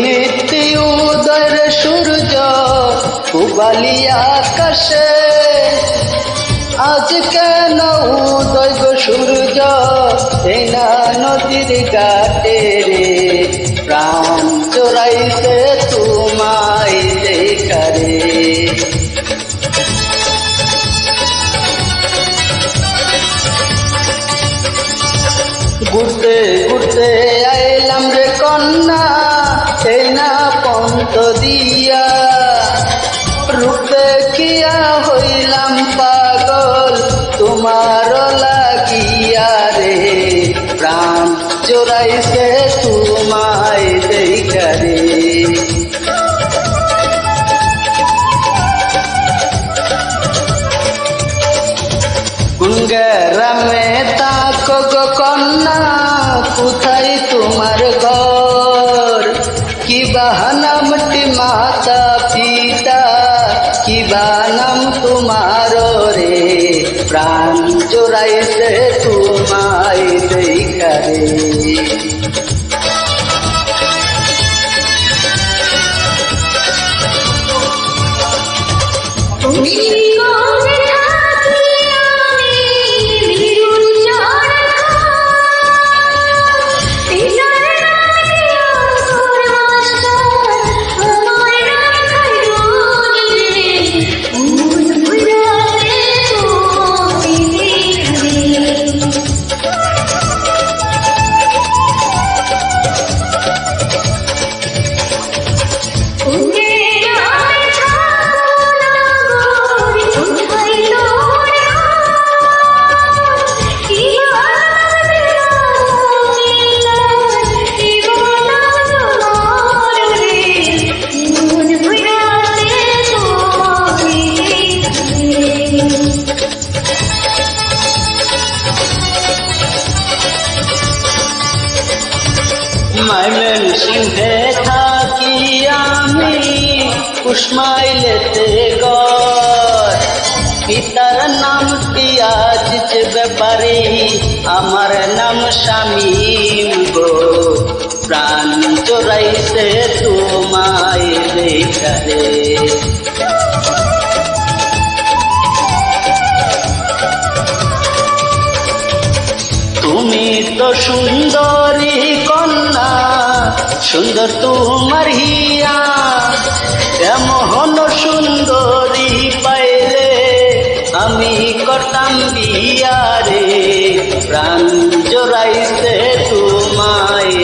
নিত্যি উদয়ের সূর্য উবালি আকাশে, আজ কেন উদয় গো সূর্য এই না নদীর ঘাটে রে, প্রাণ চোরাইছে তোমায় দেখারে। ঘুরতে ঘুরতে আইলাম রে কন্যা এই না পন্ত দিয়া, রূপ দেখিয়া হইলাম পাগল তোমার লাগিয়া রে, প্রাণ চোরাইছে তোমায় দেখা রে। কোন গ্রামে তাকো গো কন্যা, কোথায় তোমার ঘর, কি নামটি মাতা পিতা, কি নাম তোমার রে, প্রাণ চোরাইছে তোমায় দেখা রে। ময়মনসিংহে থাকি আমি কুশমাইলেতে ঘর, পিতার নামটি আজিজ ব্যাপারী, আমার নাম শামীম গো, প্রাণ চোরাইছে তোমায় দেখা রে। তুমি তো সুন্দরী কন্যা, সুন্দর তোমার হিয়া, এমন সুন্দরী পাইলে আমি করতাম বিয়া রে, প্রাণ জোড়াইছে তোমায়।